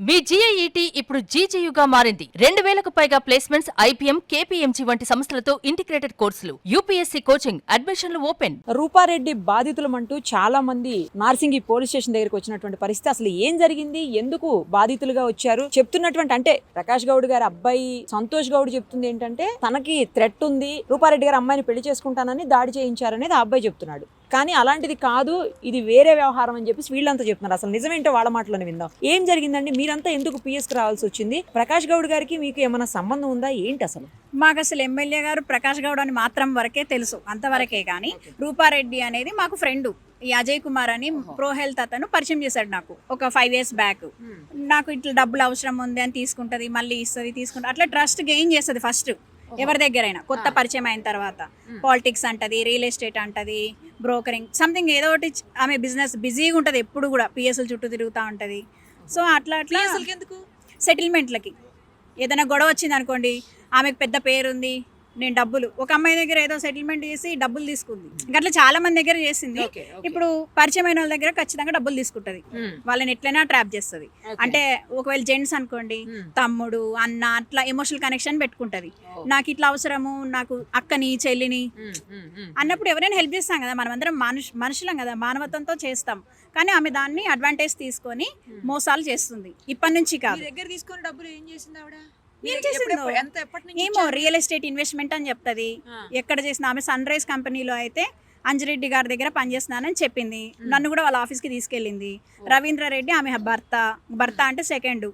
మీ GIET ఇప్పుడు GGUగా మారింది. 2000కు పైగా ప్లేస్మెంట్స్, IPM, KPMG వంటి సంస్థలతో ఇంటిగ్రేటెడ్ కోర్సులు. UPSC కోచింగ్, అడ్మిషన్లు ఓపెన్. రూపారెడ్డి బాధితులమంటూ చాలా మంది నార్సింగి పోలీస్ స్టేషన్ దగ్గరికి వచ్చినటువంటి పరిస్థితి. అసలు ఏం జరిగింది, ఎందుకు బాధితులుగా వచ్చారు చెప్తున్నటువంటి అంటే ప్రకాష్ గౌడ్ గారి అబ్బాయి సంతోష్ గౌడ్ చెప్తుంది ఏంటంటే తనకి థ్రెట్ ఉంది, రూపారెడ్డి గారి అమ్మాయిని పెళ్లి చేసుకుంటానని దాడి చేయించారనేది ఆ అబ్బాయి చెప్తున్నాడు. కానీ అలాంటిది కాదు, ఇది వేరే వ్యవహారం అని చెప్పేసి వీళ్ళంతా చెప్తున్నారు. అసలు నిజమేంటో వాళ్ళ మాటలను విందాం. ఏం జరిగిందండి, మీరంతా ఎందుకు పిఎస్కి రావాల్సి వచ్చింది? ప్రకాష్ గౌడ్ గారికి మీకు ఏమైనా సంబంధం ఉందా ఏంటి అసలు? మాకు అసలు ఎమ్మెల్యే గారు ప్రకాష్ గౌడ్ అని మాత్రం వరకే తెలుసు, అంతవరకే. కానీ రూపారెడ్డి అనేది మాకు ఫ్రెండ్. ఈ అజయ్ కుమార్ అని ప్రో హెల్త్ అతను పరిచయం చేశాడు నాకు ఒక 5 years బ్యాక్. నాకు ఇట్లా డబ్బులు అవసరం ఉంది అని తీసుకుంటది, మళ్ళీ ఇస్తుంది, తీసుకుంటుంది, అట్లా ట్రస్ట్ గెయిన్ చేస్తుంది ఫస్ట్ ఎవరి దగ్గరైనా కొత్త పరిచయం అయిన తర్వాత. పాలిటిక్స్ అంటది, రియల్ ఎస్టేట్ అంటది, బ్రోకరింగ్, సంథింగ్ ఏదో ఒకటి. ఆమె బిజినెస్ బిజీగా ఉంటుంది, ఎప్పుడు కూడా పిఎస్ఎల్ చుట్టూ తిరుగుతూ ఉంటుంది. సో అట్లా అట్లా సెటిల్మెంట్లకి ఏదైనా గొడవ వచ్చింది అనుకోండి, ఆమెకు పెద్ద పేరుంది, నేను డబ్బులు ఒక అమ్మాయి దగ్గర ఏదో సెటిల్మెంట్ చేసి డబ్బులు తీసుకుంది. అట్లా చాలా మంది దగ్గర చేసింది. ఇప్పుడు పరిచయమైన వాళ్ళ దగ్గర ఖచ్చితంగా డబ్బులు తీసుకుంటది, వాళ్ళని ఎట్లయినా ట్రాప్ చేస్తుంది. అంటే ఒకవేళ జెంట్స్ అనుకోండి, తమ్ముడు, అన్న, అట్లా ఎమోషనల్ కనెక్షన్ పెట్టుకుంటది. నాకు ఇట్లా అవసరము, నాకు అక్కని, చెల్లిని అన్నప్పుడు ఎవరైనా హెల్ప్ చేస్తాం కదా, మనమందరం మనుషులం కదా, మానవత్వంతో చేస్తాం. కానీ ఆమె దాన్ని అడ్వాంటేజ్ తీసుకొని మోసాలు చేస్తుంది. ఇప్పటి నుంచి కాదు. దగ్గర తీసుకొని డబ్బులు ఏం చేసింది ఆవిడ? ఏమో రియల్ ఎస్టేట్ ఇన్వెస్ట్మెంట్ అని చెప్తుంది. ఎక్కడ చేసిన ఆమె సన్ రైజ్ కంపెనీలో అయితే అంజిరెడ్డి గారి దగ్గర పనిచేస్తున్నానని చెప్పింది. నన్ను కూడా వాళ్ళ ఆఫీస్కి తీసుకెళ్ళింది. రవీంద్ర రెడ్డి ఆమె భర్త అంటే సెకండ్.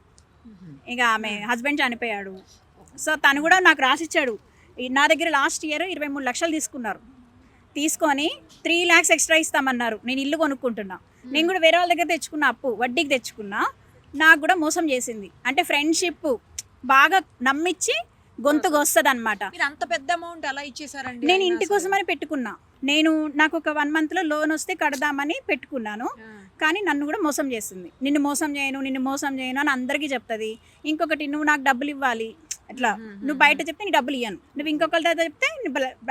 ఇక ఆమె హస్బెండ్ చనిపోయాడు. సో తను కూడా నాకు రాసిచ్చాడు. నా దగ్గర లాస్ట్ ఇయర్ 23 లక్షలు తీసుకున్నారు. తీసుకొని 3 lakhs ఎక్స్ట్రా ఇస్తామన్నారు. నేను ఇల్లు కొనుక్కుంటున్నా. నేను కూడా వేరే వాళ్ళ దగ్గర తెచ్చుకున్న అప్పు వడ్డీకి తెచ్చుకున్నా. నాకు కూడా మోసం చేసింది. అంటే ఫ్రెండ్షిప్ బాగా నమ్మించి గొంతుకు వస్తుంది అనమాట. అంత పెద్ద అమౌంట్ ఎలా ఇచ్చేసారండి? నేను ఇంటి కోసమని పెట్టుకున్నా. నాకు ఒక 1 month లోన్ వస్తే కడదామని పెట్టుకున్నాను. కానీ నన్ను కూడా మోసం చేస్తుంది. నిన్ను మోసం చేయను అని అందరికీ చెప్తుంది. ఇంకొకటి, నువ్వు నాకు డబ్బులు ఇవ్వాలి, అట్లా నువ్వు బయట చెప్తే నీ డబ్బులు ఇవ్వను, నువ్వు ఇంకొకరి దగ్గర చెప్తే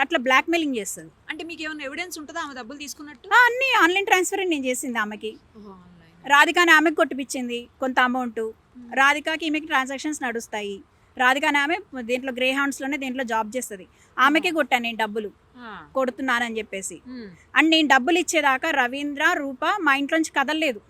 అట్లా బ్లాక్ మెయిలింగ్ చేస్తుంది. అంటే మీకు ఏమైనా ఎవిడెన్స్ ఉంటుందా ఆమె డబ్బులు తీసుకున్నట్టు? అన్ని ఆన్లైన్ ట్రాన్స్ఫర్ నేను చేసింది ఆమెకి. రాధికాని ఆమెకు కొట్టిపించింది కొంత అమౌంట్. రాధికాకి ఈమెకి ట్రాన్సాక్షన్స్ నడుస్తాయి. రాధికాని ఆమె దీంట్లో గ్రే హౌండ్స్లోనే దీంట్లో జాబ్ చేస్తుంది. ఆమెకే కొట్టాను నేను డబ్బులు కొడుతున్నానని చెప్పేసి. అండ్ నేను డబ్బులు ఇచ్చేదాకా రవీంద్ర, రూప మా ఇంట్లోంచి కదలలేదు.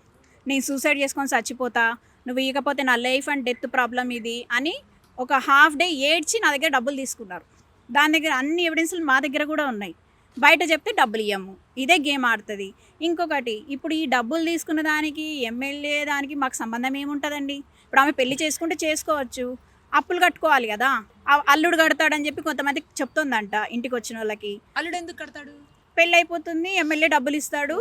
నేను సూసైడ్ చేసుకొని చచ్చిపోతా, నువ్వు ఇకపోతే నా లైఫ్ అండ్ డెత్ ప్రాబ్లం ఇది అని ఒక ½ day ఏడ్చి నా దగ్గర డబ్బులు తీసుకున్నారు. దాని దగ్గర అన్ని ఎవిడెన్స్లు మా దగ్గర కూడా ఉన్నాయి. బయట చెప్తే డబ్బులు ఇవ్వము, ఇదే గేమ్ ఆడుతుంది. ఇంకొకటి, ఇప్పుడు ఈ డబ్బులు తీసుకున్న దానికి ఎమ్మెల్యే దానికి మాకు సంబంధం ఏముంటుందండి? ఇప్పుడు ఆమె పెళ్లి చేసుకుంటే చేసుకోవచ్చు, అప్పులు కట్టుకోవాలి కదా. అల్లుడు కడతాడని చెప్పి కొంతమందికి చెప్తుందంట ఇంటికి వచ్చిన వాళ్ళకి. అల్లుడు ఎందుకు కడతాడు? పెళ్ళి అయిపోతుంది, ఎమ్మెల్యే డబ్బులు ఇస్తాడు.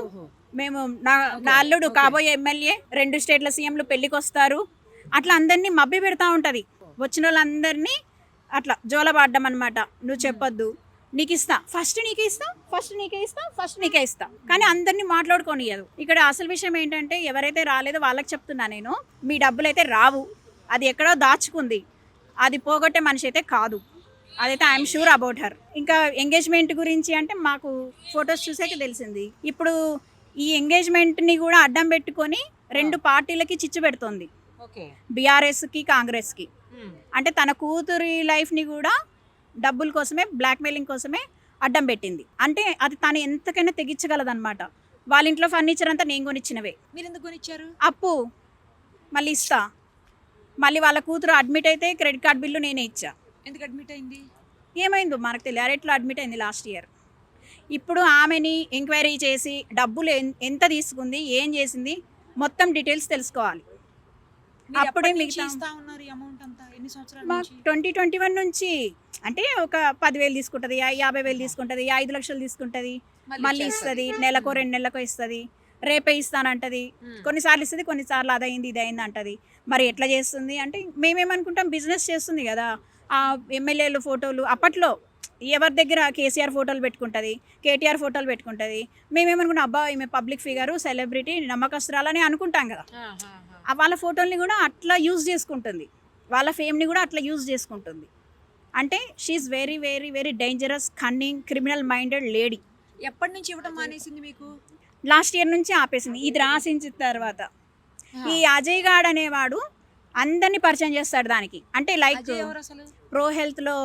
మేము నా అల్లుడు కాబోయే ఎమ్మెల్యే, 2 స్టేట్ల సీఎంలు పెళ్ళికి వస్తారు, అట్లా అందరినీ మభ్య పెడతా ఉంటుంది. వచ్చిన వాళ్ళందరినీ అట్లా జోలబాడ్డం అనమాట. నువ్వు చెప్పొద్దు, నీకు ఇస్తా, ఫస్ట్ నీకే ఇస్తా, కానీ అందరినీ మాట్లాడుకోనియదు. ఇక్కడ అసలు విషయం ఏంటంటే, ఎవరైతే రాలేదో వాళ్ళకి చెప్తున్నా నేను, మీ డబ్బులు అయితే రావు, అది ఎక్కడో దాచుకుంది, అది పోగొట్టే మనిషి అయితే కాదు. అదైతే ఐఎమ్ షూర్ అబౌట్ హర్. ఇంకా ఎంగేజ్మెంట్ గురించి అంటే మాకు ఫొటోస్ చూసాక తెలిసింది. ఇప్పుడు ఈ ఎంగేజ్మెంట్ని కూడా అడ్డం పెట్టుకొని 2 పార్టీలకి చిచ్చు పెడుతోంది, బీఆర్ఎస్కి, కాంగ్రెస్కి. అంటే తన కూతురి లైఫ్ని కూడా డబ్బుల కోసమే, బ్లాక్మెయిలింగ్ కోసమే అడ్డం పెట్టింది. అంటే అది తను ఎంతకైనా తెగించగలదన్నమాట. వాళ్ళ ఇంట్లో ఫర్నిచర్ అంతా నేను కొనిచ్చినవే. మీరు ఎందుకు కొనిచ్చారు? అప్పు మళ్ళీ ఇస్తా. మళ్ళీ వాళ్ళ కూతురు అడ్మిట్ అయితే క్రెడిట్ కార్డ్ బిల్లు నేనే ఇచ్చా. ఎందుకు అడ్మిట్ అయింది? ఏమైందో మనకు తెలియదు. అరెట్లో అడ్మిట్ అయింది లాస్ట్ ఇయర్. ఇప్పుడు ఆమెని ఎంక్వైరీ చేసి డబ్బులు ఎంత తీసుకుంది, ఏం చేసింది, మొత్తం డీటెయిల్స్ తెలుసుకోవాలి. అప్పుడే మిగతా 2021 నుంచి అంటే ఒక 10,000 తీసుకుంటుంది, 50,000 తీసుకుంటుంది, 5 లక్షలు తీసుకుంటుంది, మళ్ళీ ఇస్తుంది, నెలకో 2 నెలలకో ఇస్తుంది, రేపే ఇస్తానంటది. కొన్నిసార్లు ఇస్తుంది, కొన్నిసార్లు అదైంది ఇదైంది అంటది. మరి ఎట్లా చేస్తుంది అంటే, మేమేమనుకుంటాం బిజినెస్ చేస్తుంది కదా. ఆ ఎమ్మెల్యేలు ఫోటోలు అప్పట్లో ఎవరి దగ్గర కేసీఆర్ ఫోటోలు పెట్టుకుంటుంది, కేటీఆర్ ఫోటోలు పెట్టుకుంటుంది. మేమేమనుకుంటాం, అబ్బా ఈమె పబ్లిక్ ఫిగరు, సెలబ్రిటీ, నమ్మకస్తురాలని అనుకుంటాం కదా. వాళ్ళ ఫోటోల్ని కూడా అట్లా యూజ్ చేసుకుంటుంది, వాళ్ళ ఫేమ్ని కూడా అట్లా యూజ్ చేసుకుంటుంది. అంటే she's very very very dangerous, cunning, criminal minded lady. ఎప్పటి నుంచి ఇవ్వడం మానేసింది మీకు? లాస్ట్ ఇయర్ నుంచి ఆపేసింది. ఇది రాసించిన తర్వాత ఈ అజయ్ గాడ్ అనేవాడు అందరినీ పరిచయం చేస్తాడు దానికి. అంటే లైక్ అజయ్ ఎవరు అసలు? ప్రో హెల్త్లో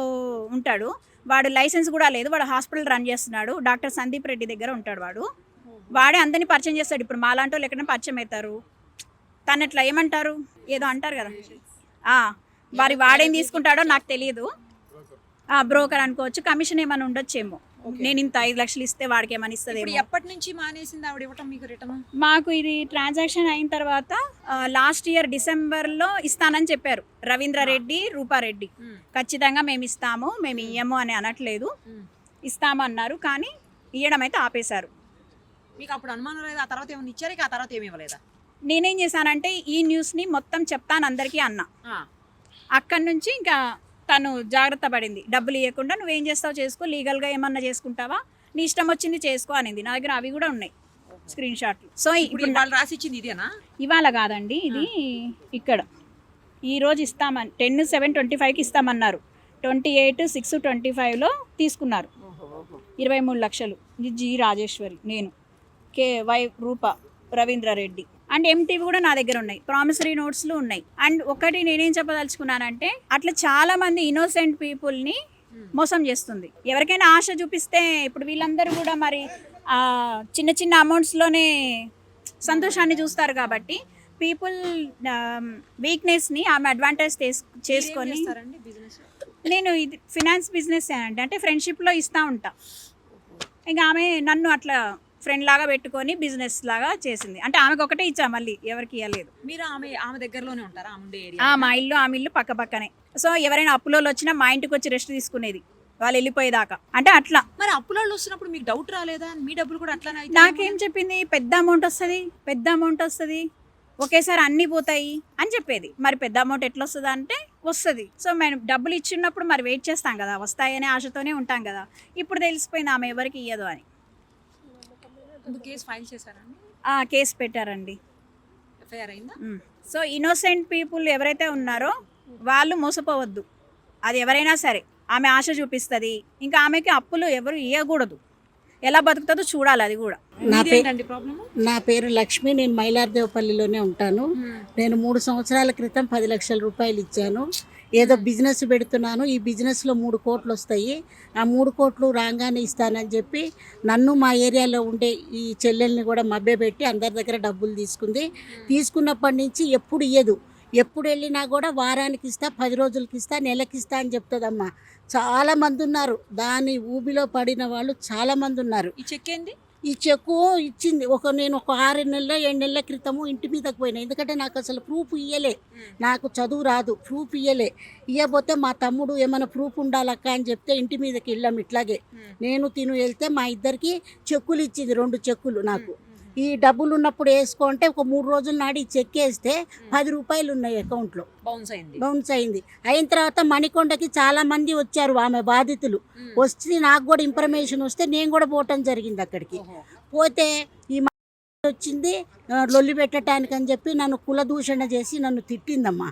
ఉంటాడు వాడు. లైసెన్స్ కూడా లేదు, వాడు హాస్పిటల్ రన్ చేస్తున్నాడు. డాక్టర్ సందీప్ రెడ్డి దగ్గర ఉంటాడు వాడు. వాడే అందరినీ పరిచయం చేస్తాడు. ఇప్పుడు మాలాంటి వాళ్ళు ఎక్కడైనా పరిచయం అవుతారు, తను ఎట్లా ఏమంటారు ఏదో అంటారు కదా, వాడేం తీసుకుంటాడో నాకు తెలియదు. బ్రోకర్ అనుకోవచ్చు, కమిషన్ ఏమైనా ఉండొచ్చేమో. నేను ఇంత 5 లక్షలు ఇస్తే వాడికి ఏమైనా ఇస్తుంది. ఎప్పటి నుంచి మానేసింది ఆవిడ ఇవ్వటం మీకు రిటర్న్? మాకు ఇది ట్రాన్సాక్షన్ అయిన తర్వాత లాస్ట్ ఇయర్ డిసెంబర్లో ఇస్తానని చెప్పారు రవీంద్రారెడ్డి, రూపారెడ్డి. ఖచ్చితంగా మేము ఇస్తాము, మేము ఇయ్యము అని అనట్లేదు, ఇస్తాము అన్నారు. కానీ ఇవ్వడం అయితే ఆపేశారు. మీకు అప్పుడు అనుమానం లేదా? ఆ తర్వాత ఏమైనా ఇచ్చారు, ఆ తర్వాత ఏమి ఇవ్వలేదా? నేనేం చేశానంటే ఈ న్యూస్ని మొత్తం చెప్తాను అందరికీ అన్నా. అక్కడి నుంచి ఇంకా తను జాగ్రత్త పడింది. డబ్బులు ఇవ్వకుండా నువ్వేం చేస్తావు చేసుకో, లీగల్గా ఏమన్నా చేసుకుంటావా, నీ ఇష్టం వచ్చింది చేసుకో అనింది. నా దగ్గర అవి కూడా ఉన్నాయి స్క్రీన్ షాట్లు. సో ఇప్పుడు వాళ్ళు రాసి ఇచ్చింది ఇదేనా? ఇవాళ కాదండి, ఇది ఇక్కడ ఈరోజు ఇస్తామని 10/7/25కి ఇస్తామన్నారు. 28/6/25లో తీసుకున్నారు 23 లక్షలు. జి రాజేశ్వరి, నేను, Y Roopa, Ravindra Reddy and MTV కూడా నా దగ్గర ఉన్నాయి, ప్రామిసరీ నోట్స్లు ఉన్నాయి. అండ్ ఒకటి నేనేం చెప్పదలుచుకున్నానంటే అట్లా చాలా మంది ఇన్నోసెంట్ పీపుల్ని మోసం చేస్తుంది. ఎవరికైనా ఆశ చూపిస్తే ఇప్పుడు వీళ్ళందరూ కూడా మరి చిన్న చిన్న అమౌంట్స్లోనే సంతోషాన్ని చూస్తారు. కాబట్టి పీపుల్ వీక్నెస్ని ఆమె అడ్వాంటేజ్ చేసుకొని, నేను ఇది ఫినాన్స్ బిజినెస్ అంటే ఫ్రెండ్షిప్లో ఇస్తూ ఉంటా. ఇంకా ఆమె నన్ను అట్లా ఫ్రెండ్ లాగా పెట్టుకొని బిజినెస్ లాగా చేసింది. అంటే ఆమెకు ఒకటే ఇచ్చా, మళ్ళీ ఎవరికి ఇవ్వలేదు. మీరు ఆమె దగ్గరలోనే ఉంటారా? మా ఇల్లు ఆమె ఇల్లు పక్క పక్కనే. సో ఎవరైనా అప్పులోళ్ళు వచ్చినా మా ఇంటికి వచ్చి రెస్ట్ తీసుకునేది వాళ్ళు వెళ్ళిపోయేదాకా. అంటే అట్లా. మరి అప్పులోళ్ళు వస్తున్నప్పుడు మీకు డౌట్ రాలేదా? మీ డబ్బులు కూడా అట్లా నాకేం చెప్పింది, పెద్ద అమౌంట్ వస్తుంది ఒకేసారి అన్నీ పోతాయి అని చెప్పేది. మరి పెద్ద అమౌంట్ ఎట్లా వస్తుంది అంటే వస్తుంది. సో మేము డబ్బులు ఇచ్చినప్పుడు మరి వెయిట్ చేస్తాం కదా, వస్తాయనే ఆశతోనే ఉంటాం కదా. ఇప్పుడు తెలిసిపోయింది ఆమె ఎవరికి ఇయ్యదు అని. కేసు ఫైల్ చేశారండి? కేసు పెట్టారండి. ఎఫ్ఐఆర్ అయిందా? సో ఇన్నోసెంట్ పీపుల్ ఎవరైతే ఉన్నారో వాళ్ళు మోసపోవద్దు. అది ఎవరైనా సరే ఆమె ఆశ చూపిస్తుంది. ఇంకా ఆమెకి అప్పులు ఎవరు ఇవ్వకూడదు. ఎలా బతుకుతుందో చూడాలి. అది కూడా. నా పేరు లక్ష్మి, నేను మైలార్దేవపల్లిలోనే ఉంటాను. నేను 3 సంవత్సరాల క్రితం 10 లక్షల రూపాయలు ఇచ్చాను. ఏదో బిజినెస్ పెడుతున్నాను, ఈ బిజినెస్లో 3 కోట్లు వస్తాయి, ఆ 3 కోట్లు రాగానే ఇస్తానని చెప్పి నన్ను మా ఏరియాలో ఉండే ఈ చెల్లెల్ని కూడా మభ్యపెట్టి అందరి దగ్గర డబ్బులు తీసుకున్నప్పటి నుంచి ఎప్పుడు ఇయ్యదు. ఎప్పుడు వెళ్ళినా కూడా వారానికి ఇస్తా, 10 రోజులకి ఇస్తా, నెలకి ఇస్తా అని చెప్తుందమ్మా. చాలామంది ఉన్నారు, దాని ఊబిలో పడిన వాళ్ళు చాలామంది ఉన్నారు. ఈ చెక్ ఏంది? ఈ చెక్కు ఇచ్చింది నేను ఒక 6 నెలల 7 నెలల క్రితము ఇంటి మీదకి పోయినా. ఎందుకంటే నాకు అసలు ప్రూఫ్ ఇయ్యలే, నాకు చదువు రాదు, ప్రూఫ్ ఇయ్యబోతే మా తమ్ముడు ఏమైనా ప్రూఫ్ ఉండాలక్క అని చెప్తే ఇంటి మీదకి వెళ్ళాం. ఇట్లాగే నేను వెళ్తే మా ఇద్దరికి చెక్కులు ఇచ్చింది, 2 చెక్కులు. నాకు ఈ డబ్బులు ఉన్నప్పుడు వేసుకుంటే ఒక 3 రోజుల నాడు ఈ చెక్ వేస్తే 10 రూపాయలు ఉన్నాయి అకౌంట్లో. బౌన్స్ అయింది. అయిన తర్వాత మణికొండకి చాలా మంది వచ్చారు ఆమె బాధితులు. వస్తే నాకు కూడా ఇన్ఫర్మేషన్ వస్తే నేను కూడా పోవటం జరిగింది. అక్కడికి పోతే ఈ వచ్చింది లొల్లి పెట్టడానికి అని చెప్పి నన్ను కులదూషణ చేసి నన్ను తిట్టిందమ్మా.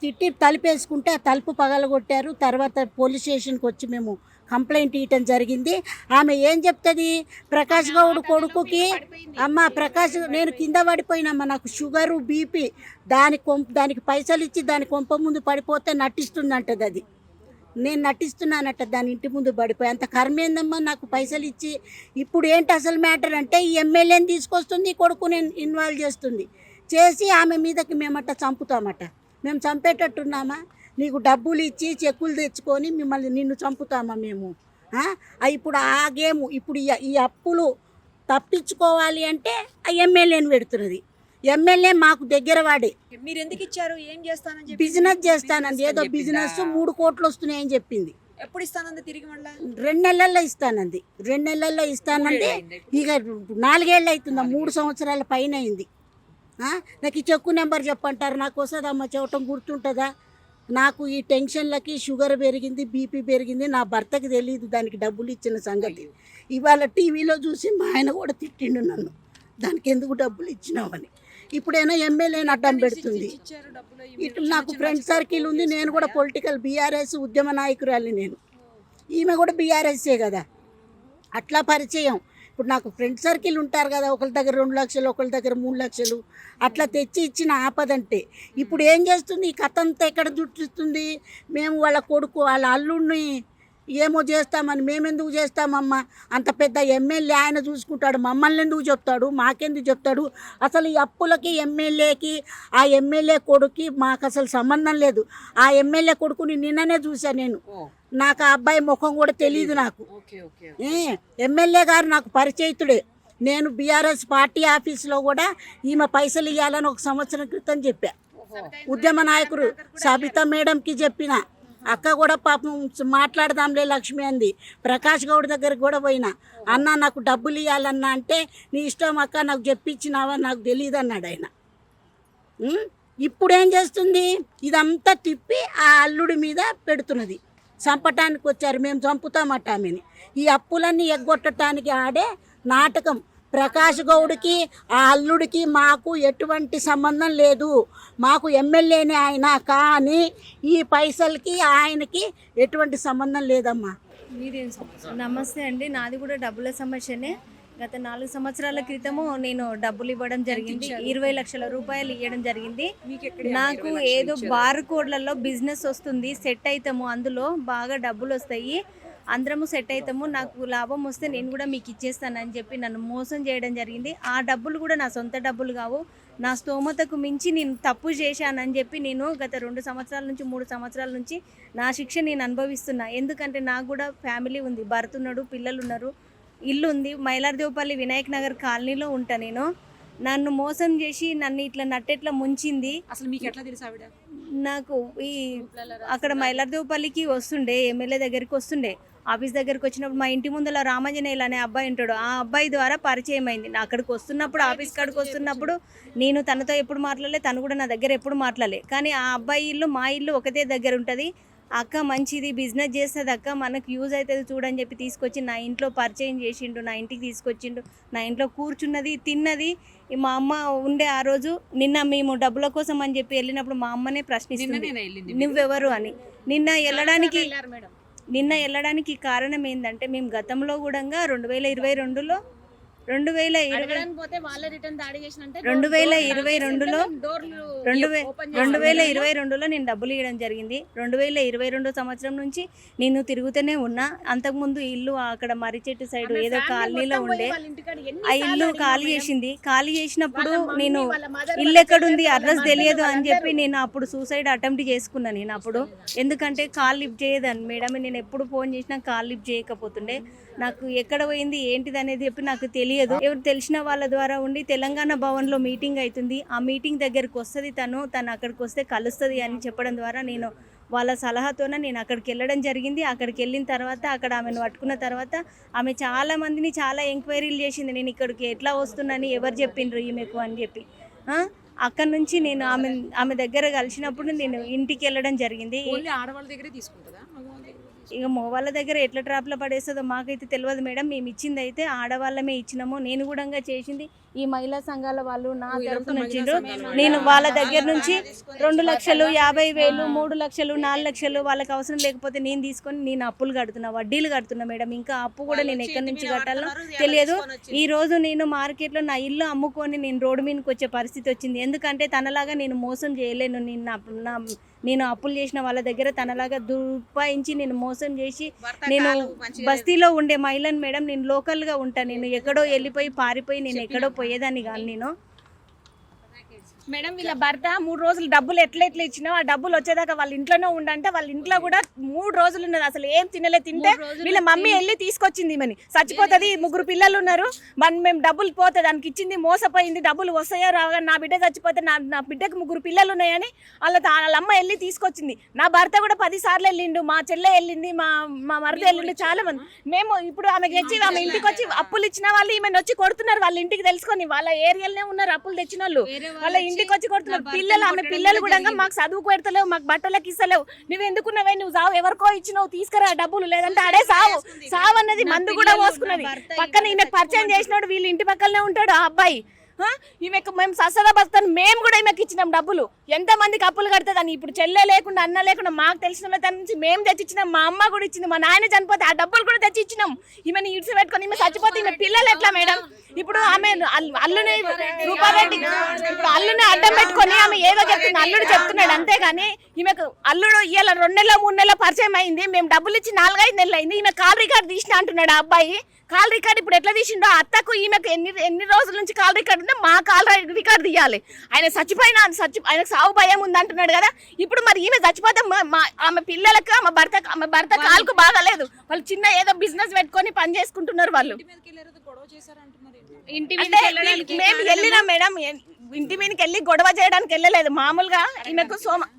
తిట్టి తలుపేసుకుంటే ఆ తలుపు పగలగొట్టారు. తర్వాత పోలీస్ స్టేషన్కి వచ్చి మేము కంప్లైంట్ ఇవ్వటం జరిగింది. ఆమె ఏం చెప్తుంది, ప్రకాష్ గౌడ్ కొడుకుకి నేను కింద పడిపోయినమ్మా, నాకు షుగరు బీపీ, దానికి పైసలు ఇచ్చి దాని కొంప ముందు పడిపోతే నటిస్తుందంటది. అది నేను నటిస్తున్నానట, దాని ఇంటి ముందు పడిపోయి. అంత కర్మేందమ్మా నాకు పైసలు ఇచ్చి. ఇప్పుడు ఏంటి అసలు మ్యాటర్ అంటే ఈ ఎమ్మెల్యేని తీసుకొస్తుంది, కొడుకుని ఇన్వాల్వ్ చేసి ఆమె మీదకి మేమట చంపుతామట. మేము చంపేటట్టున్నామా? నీకు డబ్బులు ఇచ్చి చెక్కులు తెచ్చుకొని నిన్ను చంపుతామా మేము? ఇప్పుడు ఆ గేము. ఇప్పుడు ఈ అప్పులు తప్పించుకోవాలి అంటే ఆ ఎమ్మెల్యేని పెడుతున్నది. ఎమ్మెల్యే మాకు దగ్గర వాడే. మీరు ఎందుకు ఇచ్చారు? ఏం చేస్తానని? బిజినెస్ చేస్తానండి, ఏదో బిజినెస్ 3 కోట్లు వస్తున్నాయని చెప్పింది. ఎప్పుడు ఇస్తానంది తిరిగి? మళ్ళీ 2 నెలల్లో ఇస్తానంది. 2 నెలల్లో ఇస్తానంది. ఇక 4 ఏళ్ళు అవుతుందా, 3 సంవత్సరాల పైన అయింది. నాకు ఈ చెక్కు నెంబర్ చెప్పంటారు, నాకు వస్తుందమ్మా చెప్పటం గుర్తుంటుందా? నాకు ఈ టెన్షన్లకి షుగర్ పెరిగింది, బీపీ పెరిగింది. నా భర్తకి తెలియదు దానికి డబ్బులు ఇచ్చిన సంగతి. ఇవాళ టీవీలో చూసి మా ఆయన కూడా తిట్టిండు నన్ను, దానికి ఎందుకు డబ్బులు ఇచ్చినావని. ఇప్పుడైనా ఎమ్మెల్యేని అడ్డం పెడుతుంది. ఇటు నాకు ఫ్రెండ్ సర్కిల్ ఉంది, నేను కూడా పొలిటికల్ బీఆర్ఎస్ ఉద్యమ నాయకురాలి. నేను ఈమె కూడా బీఆర్ఎస్ఏ కదా, అట్లా పరిచయం. ఇప్పుడు నాకు ఫ్రెండ్ సర్కిల్ ఉంటారు కదా, ఒకరి దగ్గర 2 లక్షలు, ఒకరి దగ్గర 3 లక్షలు అట్లా తెచ్చి ఇచ్చిన ఆపదంటే ఇప్పుడు ఏం చేస్తుంది, ఈ కథ అంతా ఎక్కడ చుట్టిస్తుంది. మేము వాళ్ళ కొడుకు వాళ్ళ అల్లుడిని ఏమో చేస్తామని, మేమెందుకు చేస్తామమ్మా, అంత పెద్ద ఎమ్మెల్యే ఆయన చూసుకుంటాడు, మమ్మల్ని ఎందుకు చెప్తాడు, మాకెందుకు చెప్తాడు. అసలు ఈ అప్పులకి ఎమ్మెల్యేకి ఆ ఎమ్మెల్యే కొడుకు మాకు అసలు సంబంధం లేదు. ఆ ఎమ్మెల్యే కొడుకుని నిన్ననే చూశాను నేను, నాకు ఆ అబ్బాయి ముఖం కూడా తెలియదు నాకు. ఎమ్మెల్యే గారు నాకు పరిచయితుడే. నేను బీఆర్ఎస్ పార్టీ ఆఫీసులో కూడా ఈమె పైసలు ఇవ్వాలని 1 సంవత్సరం క్రితం చెప్పా. ఉద్యమ నాయకుడు సబితా మేడంకి చెప్పిన, అక్క కూడా పాపం మాట్లాడదాంలే లక్ష్మి అంది. ప్రకాష్ గౌడ్ దగ్గరికి కూడా పోయినా, అన్న నాకు డబ్బులు ఇవ్వాలన్నా అంటే నీ ఇష్టం అక్క, నాకు చెప్పించినావా నాకు తెలియదు అన్నాడు ఆయన. ఇప్పుడు ఏం చేస్తుంది, ఇదంతా తిప్పి ఆ అల్లుడి మీద పెడుతున్నది. చంపటానికి వచ్చారు, మేము చంపుతామట ఆమెని. ఈ అప్పులన్నీ ఎగ్గొట్టడానికి ఆడే నాటకం. ప్రకాష్ గౌడ్కి ఆ అల్లుడికి మాకు ఎటువంటి సంబంధం లేదు. మాకు ఎమ్మెల్యేనే ఆయన, కానీ ఈ పైసలకి ఆయనకి ఎటువంటి సంబంధం లేదమ్మా. నమస్తే అండి, నాది కూడా డబ్బుల సమస్యనే. గత 4 సంవత్సరాల క్రితము నేను డబ్బులు ఇవ్వడం జరిగింది, 20 లక్షల రూపాయలు ఇవ్వడం జరిగింది. నాకు ఏదో బార్ కోడ్లలో బిజినెస్ వస్తుంది, సెట్ అవుతాము, అందులో బాగా డబ్బులు వస్తాయి, అందరము సెట్ అవుతాము, నాకు లాభం వస్తే నేను కూడా మీకు ఇచ్చేస్తానని చెప్పి నన్ను మోసం చేయడం జరిగింది. ఆ డబ్బులు కూడా నా సొంత డబ్బులు కావు, నా స్తోమతకు మించి నేను తప్పు చేశానని చెప్పి నేను గత 2 సంవత్సరాల నుంచి 3 సంవత్సరాల నుంచి నా శిక్ష నేను అనుభవిస్తున్నా. ఎందుకంటే నాకు కూడా ఫ్యామిలీ ఉంది, భర్త ఉన్నాడు, పిల్లలు ఉన్నారు, ఇల్లు ఉంది. మైలార్దేవపల్లి వినాయక్ నగర్ కాలనీలో ఉంటా నేను. నన్ను మోసం చేసి నన్ను ఇట్లా నట్టెట్లా ముంచింది. అసలు మీకు ఎట్లా తెలుసు ఆవిడ? నాకు ఈ అక్కడ మైలార్దేవపల్లికి వస్తుండే, ఎమ్మెల్యే దగ్గరికి వస్తుండే, ఆఫీస్ దగ్గరికి వచ్చినప్పుడు మా ఇంటి ముందర రామాంజనేయులు అనే అబ్బాయి ఉంటాడు, ఆ అబ్బాయి ద్వారా పరిచయం అయింది. నా అక్కడికి వస్తున్నప్పుడు, ఆఫీస్ కాడికి వస్తున్నప్పుడు నేను తనతో ఎప్పుడు మాట్లాడలే, తను కూడా నా దగ్గర ఎప్పుడు మాట్లాడలే. కానీ ఆ అబ్బాయి ఇల్లు మా ఇల్లు ఒకటే దగ్గర ఉంటుంది. అక్క మంచిది, బిజినెస్ చేస్తుంది అక్క, మనకు యూజ్ అవుతుంది చూడని చెప్పి తీసుకొచ్చి నా ఇంట్లో పరిచయం చేసిండు, నా ఇంటికి తీసుకొచ్చిండు, నా ఇంట్లో కూర్చున్నది, తిన్నది. మా అమ్మ ఉండే ఆ రోజు, నిన్న మేము డబ్బుల కోసం అని చెప్పి వెళ్ళినప్పుడు మా అమ్మనే ప్రశ్నిస్తుంది నువ్వెవరు అని. నిన్న వెళ్ళడానికి కారణం ఏంటంటే, మేము గతంలో కూడా 2022లో 2022లో నేను డబ్బులు ఇవ్వడం జరిగింది. 2022 సంవత్సరం నుంచి నేను తిరుగుతూనే ఉన్నా. అంతకుముందు ఇల్లు అక్కడ మర్రిచెట్టు సైడ్ ఏదో కాలనీలో ఉండే, ఆ ఇల్లు ఖాళీ చేసింది. ఖాళీ చేసినప్పుడు నేను ఇల్లు ఎక్కడుంది, అడ్రస్ తెలియదు అని చెప్పి నేను అప్పుడు సూసైడ్ అటెంప్ట్ చేసుకున్నాను. నేను అప్పుడు ఎందుకంటే కాల్ లిఫ్ట్ చేయదని మేడం, నేను ఎప్పుడు ఫోన్ చేసినా కాల్ లిఫ్ట్ చేయకపోతుండే. నాకు ఎక్కడ పోయింది ఏంటిది అనేది చెప్పి నాకు తెలియదు. ఎవరు తెలిసిన వాళ్ళ ద్వారా ఉండి తెలంగాణ భవన్లో మీటింగ్ అవుతుంది, ఆ మీటింగ్ దగ్గరికి వస్తుంది, తను అక్కడికి వస్తే కలుస్తుంది అని చెప్పడం ద్వారా నేను వాళ్ళ సలహాతోనే నేను అక్కడికి వెళ్ళడం జరిగింది. అక్కడికి వెళ్ళిన తర్వాత అక్కడ ఆమెను పట్టుకున్న తర్వాత ఆమె చాలా మందిని చాలా ఎంక్వైరీలు చేసింది, నేను ఇక్కడికి ఎట్లా వస్తున్నాను, ఎవరు చెప్పిండ్రు ఈమెకు అని చెప్పి. అక్కడ నుంచి నేను ఆమె దగ్గర కలిసినప్పుడు నేను ఇంటికి వెళ్ళడం జరిగింది. ఆడవాళ్ళ దగ్గరే తీసుకుంటుందా? ఇక వాళ్ళ దగ్గర ఎట్లా ట్రాప్లో పడేస్తుందో మాకైతే తెలియదు మేడం. మేము ఇచ్చింది అయితే ఆడవాళ్ళమే ఇచ్చినాము. నేను కూడా చేసింది ఈ మహిళా సంఘాల వాళ్ళు నా తరఫున వచ్చిండ్రు. నేను వాళ్ళ దగ్గర నుంచి 2 లక్షలు, 50,000, 3 లక్షలు, 4 లక్షలు వాళ్ళకి అవసరం లేకపోతే నేను తీసుకొని నేను అప్పులు కడుతున్నా, వడ్డీలు కడుతున్నా మేడం. ఇంకా అప్పు కూడా నేను ఎక్కడి నుంచి కట్టాలో తెలియదు. ఈ రోజు నేను మార్కెట్లో నా ఇల్లు అమ్ముకొని నేను రోడ్డు మీదకి వచ్చే పరిస్థితి వచ్చింది. ఎందుకంటే తనలాగా నేను మోసం చేయలేను. నేను అప్పులు చేసిన వాళ్ళ దగ్గర తనలాగా దుర్పాయించి నేను మోసం చేసి, నేను బస్తీలో ఉండే మహిళను మేడం, నేను లోకల్గా ఉంటాను. నేను ఎక్కడో వెళ్ళిపోయి పారిపోయి నేను ఎక్కడో పోయేదాన్ని కాదు. నేను మేడం వీళ్ళ భర్త 3 రోజులు డబ్బులు ఎట్లా ఇచ్చినా ఆ డబ్బులు వచ్చేదాకా వాళ్ళ ఇంట్లోనే ఉండంటే, వాళ్ళ ఇంట్లో కూడా 3 రోజులు ఉన్నది, అసలు ఏం తింటే వీళ్ళ మమ్మీ వెళ్ళి తీసుకొచ్చింది. మని చచ్చిపోతుంది, 3 పిల్లలు ఉన్నారు, మేము డబ్బులు పోతే దానికి ఇచ్చింది, మోసపోయింది, డబ్బులు వస్తాయో రాగా, నా బిడ్డ చచ్చిపోతే నా బిడ్డకు 3 పిల్లలు ఉన్నాయని వాళ్ళ అమ్మ వెళ్ళి తీసుకొచ్చింది. నా భర్త కూడా 10 సార్లు వెళ్ళిండు, మా చెల్లె వెళ్ళింది, మా మరిది వెళ్ళిండు, చాలా మంది. మేము ఇప్పుడు ఆమెకి వచ్చి ఆమె ఇంటికి వచ్చి అప్పులు ఇచ్చిన వాళ్ళు ఈమెను వచ్చి కొడుతున్నారు. వాళ్ళ ఇంటికి తెలుసుకొని వాళ్ళ ఏరియాలోనే ఉన్నారు అప్పులు తెచ్చిన వాళ్ళు, వాళ్ళ ఇంటికి వచ్చి కొడుతున్నారు. పిల్లలు, ఆమె పిల్లలు కూడా మాకు చదువుకు పెడతలేవు, మాకు బట్టలకి ఇస్తలేవు, నువ్వు ఎందుకున్నావే, నువ్వు సావు, ఎవరికో ఇచ్చినావు తీసుకురా డబ్బులు, లేదంటే అడే సావు అన్నది. మందు కూడా పోసుకున్నది. పక్కన ఈయన పరిచయం చేసినాడు, వీళ్ళ ఇంటి పక్కనే ఉంటాడు ఆ అబ్బాయి. ఈమెకు మేము ససదా బస్తాను మేము కూడా ఈమెకి ఇచ్చినాం డబ్బులు. ఎంతమందికి అప్పులు కడుతుందని ఇప్పుడు చెల్లె లేకుండా అన్న లేకుండా మాకు తెలిసిన దాని నుంచి మేము తెచ్చిచ్చినాం. మా అమ్మ కూడా ఇచ్చింది, మా నాయన చనిపోతే ఆ డబ్బులు కూడా తెచ్చి ఇచ్చినాం. ఈమెను ఇడిచి పెట్టుకొని ఈమె చచ్చిపోతే ఈమె పిల్లలు ఎట్లా మేడం? ఇప్పుడు ఆమె అల్లుని రూపారెడ్డి ఇప్పుడు అల్లుని అడ్డం పెట్టుకొని ఆమె ఏదో చెప్తుంది, అల్లుడు చెప్తున్నాడు అంతేగాని ఈమెకు అల్లుడు ఇవాళ 2 నెలల 3 నెలల పరిచయం అయింది. మేము డబ్బులు ఇచ్చి 4-5 నెలలు అయింది. ఈమె కాల్ రికార్డ్ తీసిన అంటున్నాడు ఆ అబ్బాయి. కాల్ రికార్డ్ ఇప్పుడు ఎట్లా తీసిండో అత్తకు ఈమెకు ఎన్ని రోజుల నుంచి కాల్ రికార్డ్ ఉంటే మా కాల్ రికార్డ్ తీయాలి. ఆయన చచ్చిపోయినా ఆయనకు సాగు భయం ఉంది అంటున్నాడు కదా. ఇప్పుడు మరి ఈమె చచ్చిపోతే ఆమె పిల్లలకు ఆమె భర్త కాలుకు బాగాలేదు. వాళ్ళు చిన్న ఏదో బిజినెస్ పెట్టుకొని పని చేసుకుంటున్నారు. వాళ్ళు ఇంటి మేము వెళ్ళినాం మేడం, ఇంటి మీదకి వెళ్ళి గొడవ చేయడానికి వెళ్ళలేదు. మామూలుగా ఈమెకు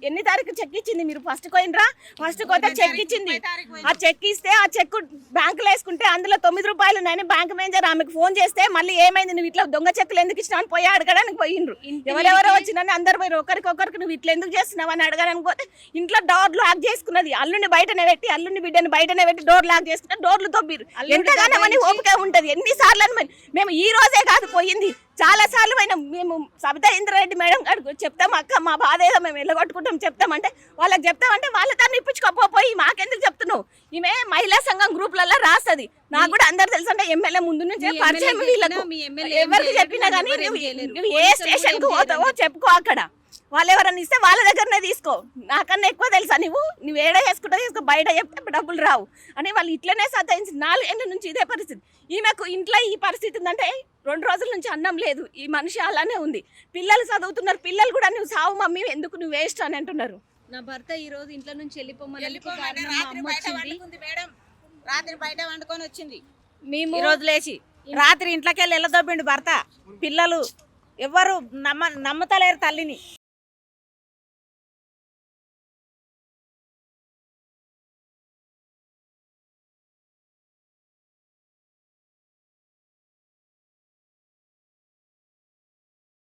ఎన్ని తారీఖు చెక్ ఇచ్చింది? మీరు ఫస్ట్ పోయినరా? ఫస్ట్ పోతే చెక్ ఇచ్చింది. ఆ చెక్ ఇస్తే ఆ చెక్ బ్యాంకులో వేసుకుంటే అందులో 9 రూపాయలు ఉన్నాయని బ్యాంక్ మేనేజర్ ఆమెకు ఫోన్ చేస్తే మళ్ళీ ఏమైంది నువ్వు ఇట్లా దొంగ చెక్కులు ఎందుకు ఇచ్చినావు అని పోయి అడగడానికి పోయిండ్రు. ఎవరెవరో వచ్చినని అందరు పోయి ఒకరికొకరికి నువ్వు ఇట్లా ఎందుకు చేస్తున్నావు అని అడగడానికి పోతే ఇంట్లో డోర్ లాక్ చేసుకున్నది. అల్లుని బయటనే పెట్టి అల్లుని బిడ్డని బయటనే పెట్టి డోర్ లాక్ చేసుకున్న డోర్లు తొబ్బిరు. ఎంతగానో అని ఓపిక ఉంటది. ఎన్నిసార్లు అని మేము ఈ రోజే కాదు పోయింది, చాలా సార్లు అయినా. మేము సబితా ఇంద్రారెడ్డి మేడం గారికి చెప్తాం, అక్క మా బాధ ఏదో మేము వెళ్ళగొట్టుకుంటాం చెప్తామంటే వాళ్ళకి చెప్తామంటే వాళ్ళ తను ఇప్పించుకోపోయి మాకెందుకు చెప్తున్నావు? ఈమె మహిళా సంఘం గ్రూప్లలో రాస్తుంది. నాకు కూడా అందరు తెలుసు అంటే ఎమ్మెల్యే ముందు నుంచే పరిచయం వీళ్ళకు. ఎవరికి చెప్పినా కానీ నువ్వు ఏ స్టేషన్ కు పోతావో చెప్పుకో, అక్కడ వాళ్ళు ఎవరన్నా ఇస్తే వాళ్ళ దగ్గరనే తీసుకో. నాకన్నా ఎక్కువ తెలుసా నువ్వు ఏడా చేసుకుంటావు చేసుకో, బయట చెప్తే డబ్బులు రావు అని వాళ్ళు ఇట్లనే సతాయించి 4 ఏళ్ళ నుంచి ఇదే పరిస్థితి. ఈమెకు ఇంట్లో ఈ పరిస్థితి ఉందంటే 2 రోజుల నుంచి అన్నం లేదు. ఈ మనిషి అలానే ఉంది. పిల్లలు చదువుతున్నారు, పిల్లలు కూడా నువ్వు సావు మమ్మీ ఎందుకు నువ్వు వేస్ట్ అని అంటున్నారు. నా భర్త ఈ రోజు ఇంట్లో నుంచి వెళ్ళిపోమని రాత్రి బయట వండుకొని వచ్చింది. మేము ఈ రోజు లేచి రాత్రి ఇంట్లోకి వెళ్ళి వెళ్ళదొబ్బిండు భర్త. పిల్లలు ఎవ్వరు నమ్మతలేరు తల్లిని.